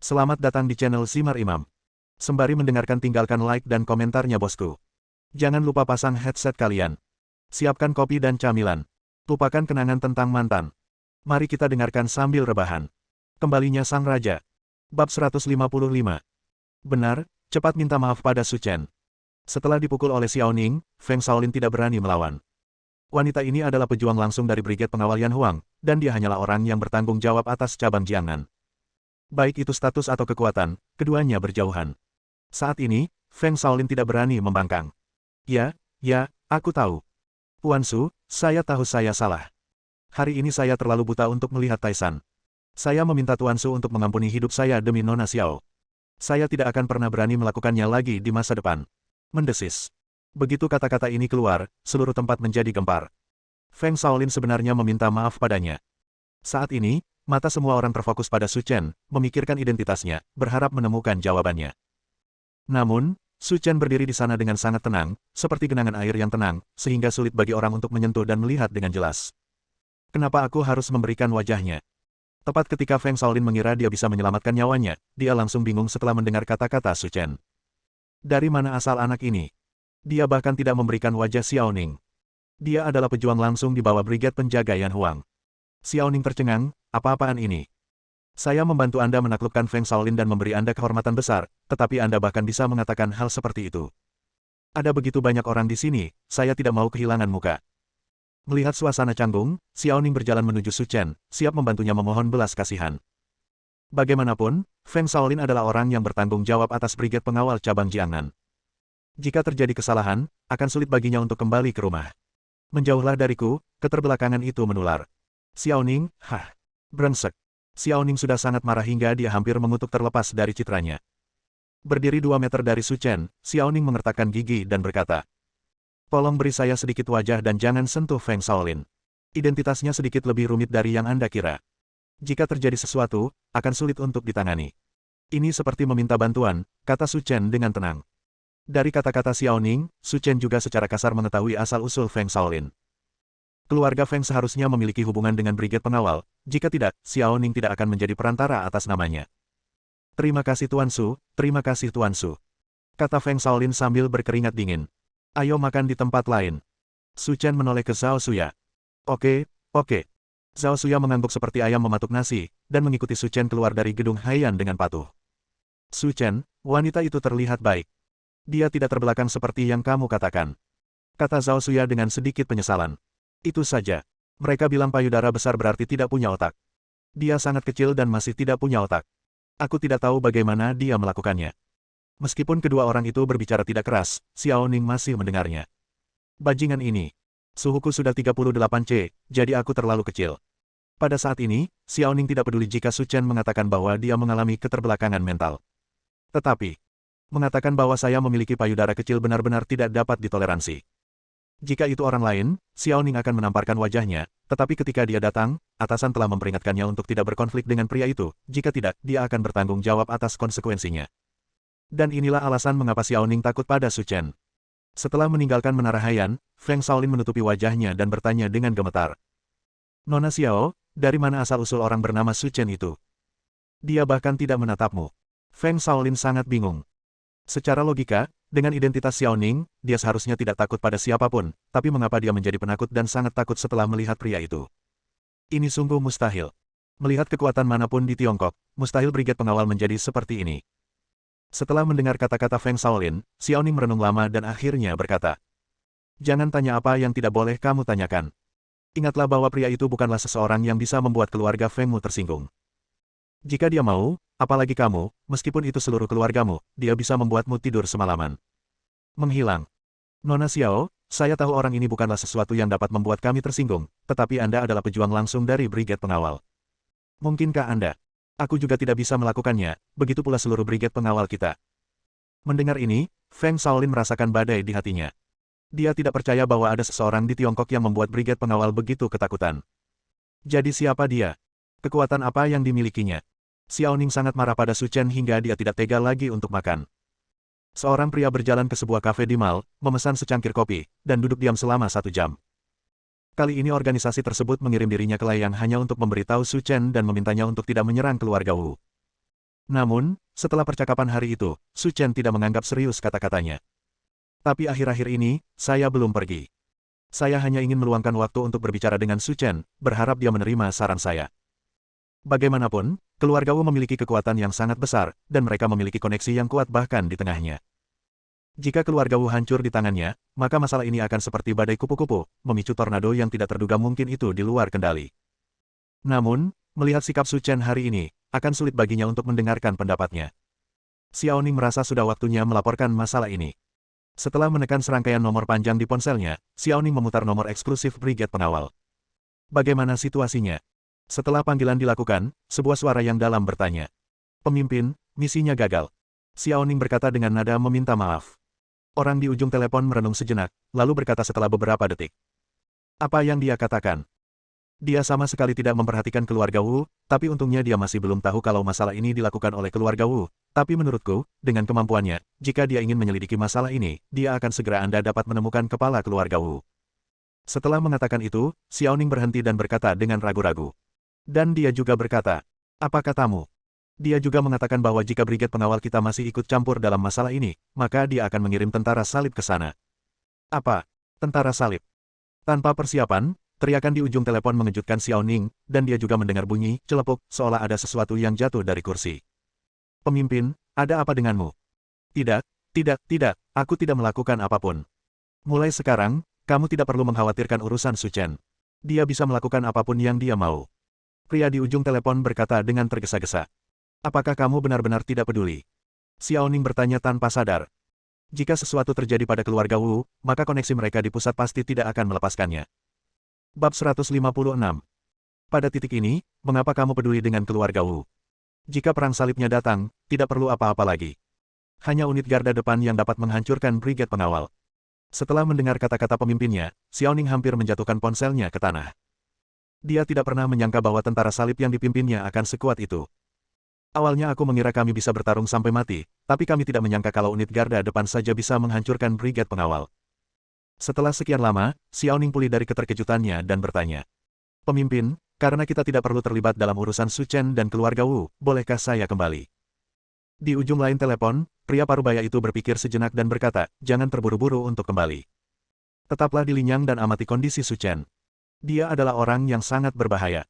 Selamat datang di channel Simar Imam. Sembari mendengarkan tinggalkan like dan komentarnya bosku. Jangan lupa pasang headset kalian. Siapkan kopi dan camilan. Lupakan kenangan tentang mantan. Mari kita dengarkan sambil rebahan. Kembalinya Sang Raja. Bab 155. Benar, cepat minta maaf pada Su Chen. Setelah dipukul oleh Xiao Ning, Feng Shaolin tidak berani melawan. Wanita ini adalah pejuang langsung dari Brigade Pengawal Yan Huang, dan dia hanyalah orang yang bertanggung jawab atas cabang Jiangnan. Baik itu status atau kekuatan, keduanya berjauhan. Saat ini, Feng Shaolin tidak berani membangkang. Ya, aku tahu. Puan Su, saya tahu saya salah. Hari ini saya terlalu buta untuk melihat Taisan. Saya meminta Tuan Su untuk mengampuni hidup saya demi Nona Xiao. Saya tidak akan pernah berani melakukannya lagi di masa depan. Mendesis. Begitu kata-kata ini keluar, seluruh tempat menjadi gempar. Feng Shaolin sebenarnya meminta maaf padanya. Saat ini, mata semua orang terfokus pada Su Chen, memikirkan identitasnya, berharap menemukan jawabannya. Namun, Su Chen berdiri di sana dengan sangat tenang, seperti genangan air yang tenang, sehingga sulit bagi orang untuk menyentuh dan melihat dengan jelas. Kenapa aku harus memberikan wajahnya? Tepat ketika Feng Shaolin mengira dia bisa menyelamatkan nyawanya, dia langsung bingung setelah mendengar kata-kata Su Chen. Dari mana asal anak ini? Dia bahkan tidak memberikan wajah Xiao Ning. Dia adalah pejuang langsung di bawah Brigade Penjaga Yan Huang. Xiao Ning tercengang, apa-apaan ini? Saya membantu Anda menaklukkan Feng Shaolin dan memberi Anda kehormatan besar, tetapi Anda bahkan bisa mengatakan hal seperti itu. Ada begitu banyak orang di sini, saya tidak mau kehilangan muka. Melihat suasana canggung, Xiao Ning berjalan menuju Su Chen, siap membantunya memohon belas kasihan. Bagaimanapun, Feng Shaolin adalah orang yang bertanggung jawab atas Brigade Pengawal Cabang Jiangnan. Jika terjadi kesalahan, akan sulit baginya untuk kembali ke rumah. Menjauhlah dariku, keterbelakangan itu menular. Xiao Ning, brengsek. Xiao Ning sudah sangat marah hingga dia hampir mengutuk terlepas dari citranya. Berdiri 2 meter dari Su Chen, Xiao Ning mengertakkan gigi dan berkata, "Tolong beri saya sedikit wajah dan jangan sentuh Feng Shaolin. Identitasnya sedikit lebih rumit dari yang Anda kira. Jika terjadi sesuatu, akan sulit untuk ditangani." "Ini seperti meminta bantuan," kata Su Chen dengan tenang. Dari kata-kata Xiao Ning, Su Chen juga secara kasar mengetahui asal-usul Feng Shaolin. Keluarga Feng seharusnya memiliki hubungan dengan Brigade Pengawal, jika tidak, Xiao Ning tidak akan menjadi perantara atas namanya. Terima kasih Tuan Su, kata Feng Shaolin sambil berkeringat dingin. Ayo makan di tempat lain. Su Chen menoleh ke Zhao Suya. Oke. Zhao Suya mengangguk seperti ayam mematuk nasi, dan mengikuti Su Chen keluar dari gedung Haiyan dengan patuh. Su Chen, wanita itu terlihat baik. Dia tidak terbelakang seperti yang kamu katakan, kata Zhao Suya dengan sedikit penyesalan. Itu saja. Mereka bilang payudara besar berarti tidak punya otak. Dia sangat kecil dan masih tidak punya otak. Aku tidak tahu bagaimana dia melakukannya. Meskipun kedua orang itu berbicara tidak keras, Xiao Ning masih mendengarnya. Bajingan ini. Suhuku sudah 38C, jadi aku terlalu kecil. Pada saat ini, Xiao Ning tidak peduli jika Su Chen mengatakan bahwa dia mengalami keterbelakangan mental. Tetapi, mengatakan bahwa saya memiliki payudara kecil benar-benar tidak dapat ditoleransi. Jika itu orang lain, Xiao Ning akan menamparkan wajahnya, tetapi ketika dia datang, atasan telah memperingatkannya untuk tidak berkonflik dengan pria itu, jika tidak, dia akan bertanggung jawab atas konsekuensinya. Dan inilah alasan mengapa Xiao Ning takut pada Su Chen. Setelah meninggalkan Menara Haiyan, Feng Shaolin menutupi wajahnya dan bertanya dengan gemetar. Nona Xiao, dari mana asal-usul orang bernama Su Chen itu? Dia bahkan tidak menatapmu. Feng Shaolin sangat bingung. Secara logika, dengan identitas Xiao Ning, dia seharusnya tidak takut pada siapapun, tapi mengapa dia menjadi penakut dan sangat takut setelah melihat pria itu? Ini sungguh mustahil. Melihat kekuatan manapun di Tiongkok, mustahil Brigade Pengawal menjadi seperti ini. Setelah mendengar kata-kata Feng Shaolin, Xiao Ning merenung lama dan akhirnya berkata, "Jangan tanya apa yang tidak boleh kamu tanyakan. Ingatlah bahwa pria itu bukanlah seseorang yang bisa membuat keluarga Fengmu tersinggung. Jika dia mau, apalagi kamu, meskipun itu seluruh keluargamu, dia bisa membuatmu tidur semalaman." Menghilang. Nona Xiao, saya tahu orang ini bukanlah sesuatu yang dapat membuat kami tersinggung, tetapi Anda adalah pejuang langsung dari Brigade Pengawal. Mungkinkah Anda? Aku juga tidak bisa melakukannya, begitu pula seluruh Brigade Pengawal kita. Mendengar ini, Feng Shaolin merasakan badai di hatinya. Dia tidak percaya bahwa ada seseorang di Tiongkok yang membuat Brigade Pengawal begitu ketakutan. Jadi siapa dia? Kekuatan apa yang dimilikinya? Xiao Ning sangat marah pada Su Chen hingga dia tidak tega lagi untuk makan. Seorang pria berjalan ke sebuah kafe di mall, memesan secangkir kopi, dan duduk diam selama 1 jam. Kali ini organisasi tersebut mengirim dirinya ke Layang hanya untuk memberitahu Su Chen dan memintanya untuk tidak menyerang keluarga Wu. Namun, setelah percakapan hari itu, Su Chen tidak menganggap serius kata-katanya. Tapi akhir-akhir ini, saya belum pergi. Saya hanya ingin meluangkan waktu untuk berbicara dengan Su Chen, berharap dia menerima saran saya. Bagaimanapun, keluarga Wu memiliki kekuatan yang sangat besar, dan mereka memiliki koneksi yang kuat bahkan di tengahnya. Jika keluarga Wu hancur di tangannya, maka masalah ini akan seperti badai kupu-kupu, memicu tornado yang tidak terduga mungkin itu di luar kendali. Namun, melihat sikap Su Chen hari ini, akan sulit baginya untuk mendengarkan pendapatnya. Xiaoning merasa sudah waktunya melaporkan masalah ini. Setelah menekan serangkaian nomor panjang di ponselnya, Xiaoning memutar nomor eksklusif Brigade Pengawal. Bagaimana situasinya? Setelah panggilan dilakukan, sebuah suara yang dalam bertanya. Pemimpin, misinya gagal. Xiaoning berkata dengan nada meminta maaf. Orang di ujung telepon merenung sejenak, lalu berkata setelah beberapa detik. Apa yang dia katakan? Dia sama sekali tidak memperhatikan keluarga Wu, tapi untungnya dia masih belum tahu kalau masalah ini dilakukan oleh keluarga Wu. Tapi menurutku, dengan kemampuannya, jika dia ingin menyelidiki masalah ini, dia akan segera Anda dapat menemukan kepala keluarga Wu. Setelah mengatakan itu, Xiaoning berhenti dan berkata dengan ragu-ragu. Dan dia juga berkata, apa katamu? Dia juga mengatakan bahwa jika brigade pengawal kita masih ikut campur dalam masalah ini, maka dia akan mengirim tentara salib ke sana. Apa? Tentara salib? Tanpa persiapan, teriakan di ujung telepon mengejutkan Xiaoning, dan dia juga mendengar bunyi celepuk, seolah ada sesuatu yang jatuh dari kursi. Pemimpin, ada apa denganmu? Tidak, aku tidak melakukan apapun. Mulai sekarang, kamu tidak perlu mengkhawatirkan urusan Su Chen. Dia bisa melakukan apapun yang dia mau. Pria di ujung telepon berkata dengan tergesa-gesa. Apakah kamu benar-benar tidak peduli? Xiaoning bertanya tanpa sadar. Jika sesuatu terjadi pada keluarga Wu, maka koneksi mereka di pusat pasti tidak akan melepaskannya. Bab 156. Pada titik ini, mengapa kamu peduli dengan keluarga Wu? Jika perang salibnya datang, tidak perlu apa-apa lagi. Hanya unit garda depan yang dapat menghancurkan brigade pengawal. Setelah mendengar kata-kata pemimpinnya, Xiaoning hampir menjatuhkan ponselnya ke tanah. Dia tidak pernah menyangka bahwa tentara salib yang dipimpinnya akan sekuat itu. Awalnya aku mengira kami bisa bertarung sampai mati, tapi kami tidak menyangka kalau unit garda depan saja bisa menghancurkan brigade pengawal. Setelah sekian lama, Xiaoning pulih dari keterkejutannya dan bertanya. Pemimpin, karena kita tidak perlu terlibat dalam urusan Su Chen dan keluarga Wu, bolehkah saya kembali? Di ujung lain telepon, pria parubaya itu berpikir sejenak dan berkata, jangan terburu-buru untuk kembali. Tetaplah di Linyang dan amati kondisi Su Chen. Dia adalah orang yang sangat berbahaya.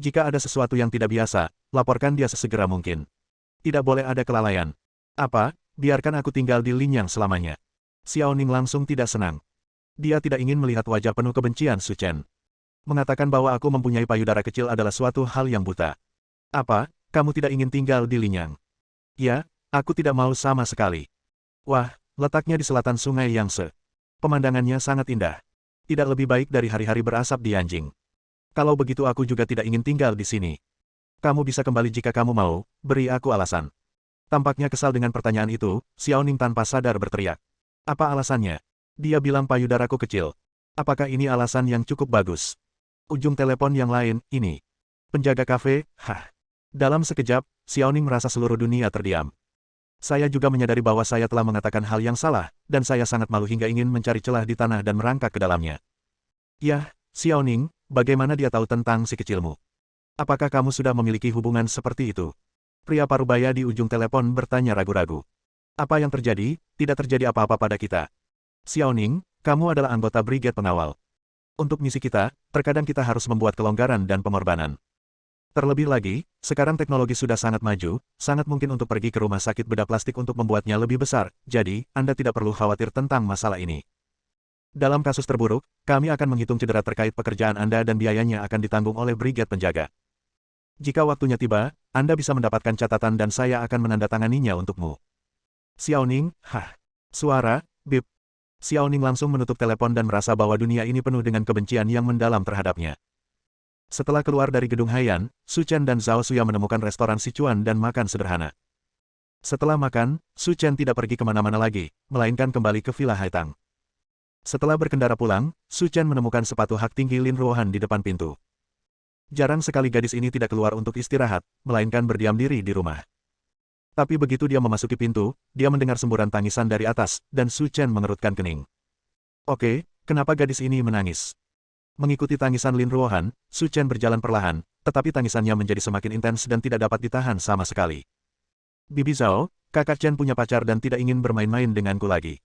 Jika ada sesuatu yang tidak biasa, laporkan dia sesegera mungkin. Tidak boleh ada kelalaian. Apa? Biarkan aku tinggal di Linyang selamanya. Xiaoning langsung tidak senang. Dia tidak ingin melihat wajah penuh kebencian Su Chen. Mengatakan bahwa aku mempunyai payudara kecil adalah suatu hal yang buta. Apa? Kamu tidak ingin tinggal di Linyang? Ya, aku tidak mau sama sekali. Wah, letaknya di selatan sungai Yangtze. Pemandangannya sangat indah. Tidak lebih baik dari hari-hari berasap di Yanjing. Kalau begitu aku juga tidak ingin tinggal di sini. Kamu bisa kembali jika kamu mau, beri aku alasan. Tampaknya kesal dengan pertanyaan itu, Xiaoning tanpa sadar berteriak. Apa alasannya? Dia bilang payudaraku kecil. Apakah ini alasan yang cukup bagus? Ujung telepon yang lain, ini. Penjaga kafe, Dalam sekejap, Xiaoning merasa seluruh dunia terdiam. Saya juga menyadari bahwa saya telah mengatakan hal yang salah, dan saya sangat malu hingga ingin mencari celah di tanah dan merangkak ke dalamnya. Yah, Xiaoning, bagaimana dia tahu tentang si kecilmu? Apakah kamu sudah memiliki hubungan seperti itu? Pria parubaya di ujung telepon bertanya ragu-ragu. Apa yang terjadi? Tidak terjadi apa-apa pada kita. Xiaoning, kamu adalah anggota brigade pengawal. Untuk misi kita, terkadang kita harus membuat kelonggaran dan pengorbanan. Terlebih lagi, sekarang teknologi sudah sangat maju, sangat mungkin untuk pergi ke rumah sakit bedah plastik untuk membuatnya lebih besar, jadi, Anda tidak perlu khawatir tentang masalah ini. Dalam kasus terburuk, kami akan menghitung cedera terkait pekerjaan Anda dan biayanya akan ditanggung oleh brigade penjaga. Jika waktunya tiba, Anda bisa mendapatkan catatan dan saya akan menandatanganinya untukmu. Xiaoning, suara, bip. Xiaoning langsung menutup telepon dan merasa bahwa dunia ini penuh dengan kebencian yang mendalam terhadapnya. Setelah keluar dari gedung Haiyan, Su Chen dan Zhao Xuya menemukan restoran Sichuan dan makan sederhana. Setelah makan, Su Chen tidak pergi kemana-mana lagi, melainkan kembali ke Villa Haitang. Setelah berkendara pulang, Su Chen menemukan sepatu hak tinggi Lin Ruohan di depan pintu. Jarang sekali gadis ini tidak keluar untuk istirahat, melainkan berdiam diri di rumah. Tapi begitu dia memasuki pintu, dia mendengar semburan tangisan dari atas, dan Su Chen mengerutkan kening. Oke, kenapa gadis ini menangis? Mengikuti tangisan Lin Ruohan, Su Chen berjalan perlahan, tetapi tangisannya menjadi semakin intens dan tidak dapat ditahan sama sekali. Bibi Zhao, kakak Chen punya pacar dan tidak ingin bermain-main denganku lagi.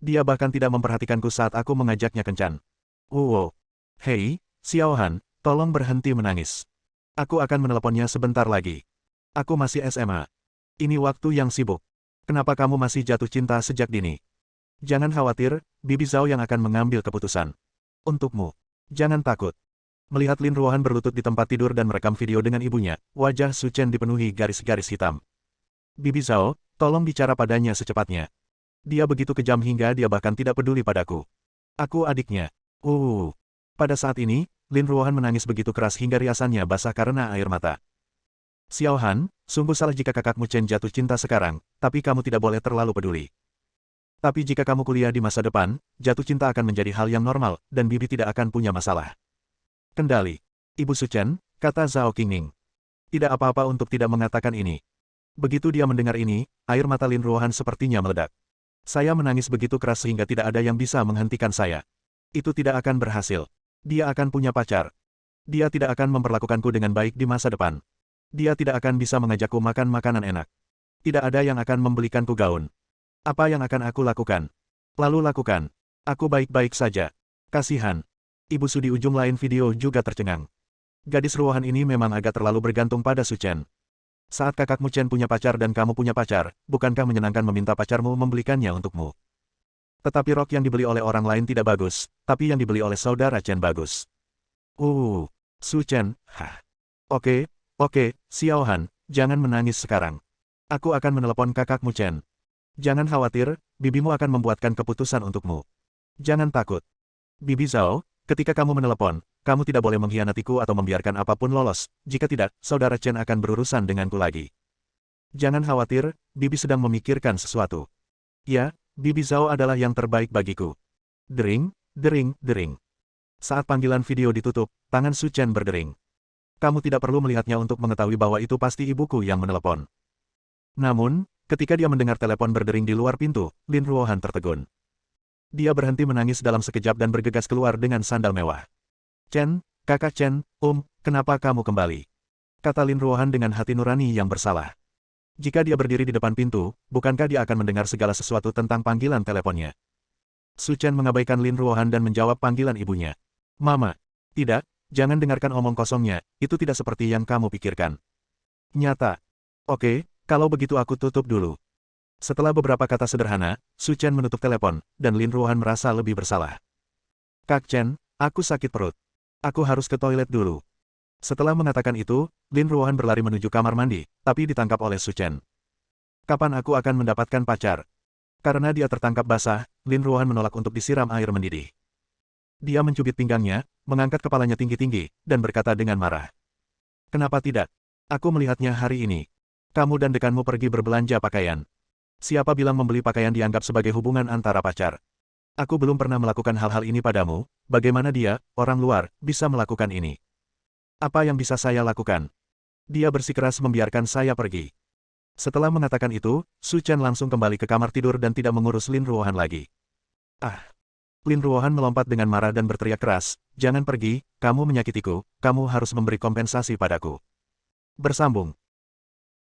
Dia bahkan tidak memperhatikanku saat aku mengajaknya kencan. Wow. Hei, Xiao Han, tolong berhenti menangis. Aku akan meneleponnya sebentar lagi. Aku masih SMA. Ini waktu yang sibuk. Kenapa kamu masih jatuh cinta sejak dini? Jangan khawatir, Bibi Zhao yang akan mengambil keputusan. Untukmu. Jangan takut. Melihat Lin Ruohan berlutut di tempat tidur dan merekam video dengan ibunya, wajah Su Chen dipenuhi garis-garis hitam. Bibi Zhao, tolong bicara padanya secepatnya. Dia begitu kejam hingga dia bahkan tidak peduli padaku. Aku adiknya. Pada saat ini, Lin Ruohan menangis begitu keras hingga riasannya basah karena air mata. Xiao Han, sungguh salah jika kakakmu Chen jatuh cinta sekarang, tapi kamu tidak boleh terlalu peduli. Tapi jika kamu kuliah di masa depan, jatuh cinta akan menjadi hal yang normal, dan Bibi tidak akan punya masalah. Kendali. Ibu Su Chen, kata Zhao Qingning. Tidak apa-apa untuk tidak mengatakan ini. Begitu dia mendengar ini, air mata Lin Ruohan sepertinya meledak. Saya menangis begitu keras sehingga tidak ada yang bisa menghentikan saya. Itu tidak akan berhasil. Dia akan punya pacar. Dia tidak akan memperlakukanku dengan baik di masa depan. Dia tidak akan bisa mengajakku makan makanan enak. Tidak ada yang akan membelikanku gaun. Apa yang akan aku lakukan? Lalu lakukan. Aku baik-baik saja. Kasihan. Ibu Su di ujung lain video juga tercengang. Gadis ruahan ini memang agak terlalu bergantung pada Su Chen. Saat kakakmu Chen punya pacar dan kamu punya pacar, bukankah menyenangkan meminta pacarmu membelikannya untukmu? Tetapi rok yang dibeli oleh orang lain tidak bagus, tapi yang dibeli oleh saudara Chen bagus. Su Chen, Oke, Xiao Han, jangan menangis sekarang. Aku akan menelepon kakakmu Chen. Jangan khawatir, bibimu akan membuatkan keputusan untukmu. Jangan takut. Bibi Zhao, ketika kamu menelepon, kamu tidak boleh mengkhianatiku atau membiarkan apapun lolos, jika tidak, saudara Chen akan berurusan denganku lagi. Jangan khawatir, Bibi sedang memikirkan sesuatu. Ya, Bibi Zhao adalah yang terbaik bagiku. Dering, dering, dering. Saat panggilan video ditutup, tangan Su Chen berdering. Kamu tidak perlu melihatnya untuk mengetahui bahwa itu pasti ibuku yang menelepon. Namun, ketika dia mendengar telepon berdering di luar pintu, Lin Ruohan tertegun. Dia berhenti menangis dalam sekejap dan bergegas keluar dengan sandal mewah. Chen, kakak Chen, kenapa kamu kembali? Kata Lin Ruohan dengan hati nurani yang bersalah. Jika dia berdiri di depan pintu, bukankah dia akan mendengar segala sesuatu tentang panggilan teleponnya? Su Chen mengabaikan Lin Ruohan dan menjawab panggilan ibunya. Mama. Tidak, jangan dengarkan omong kosongnya, itu tidak seperti yang kamu pikirkan. Nyata. Oke, kalau begitu aku tutup dulu. Setelah beberapa kata sederhana, Su Chen menutup telepon, dan Lin Ruohan merasa lebih bersalah. Kak Chen, aku sakit perut. Aku harus ke toilet dulu. Setelah mengatakan itu, Lin Ruohan berlari menuju kamar mandi, tapi ditangkap oleh Su Chen. Kapan aku akan mendapatkan pacar? Karena dia tertangkap basah, Lin Ruohan menolak untuk disiram air mendidih. Dia mencubit pinggangnya, mengangkat kepalanya tinggi-tinggi, dan berkata dengan marah. Kenapa tidak? Aku melihatnya hari ini. Kamu dan dekanmu pergi berbelanja pakaian. Siapa bilang membeli pakaian dianggap sebagai hubungan antara pacar? Aku belum pernah melakukan hal-hal ini padamu, bagaimana dia, orang luar, bisa melakukan ini? Apa yang bisa saya lakukan? Dia bersikeras membiarkan saya pergi. Setelah mengatakan itu, Su Chen langsung kembali ke kamar tidur dan tidak mengurus Lin Ruohan lagi. Lin Ruohan melompat dengan marah dan berteriak keras, jangan pergi, kamu menyakitiku, kamu harus memberi kompensasi padaku. Bersambung.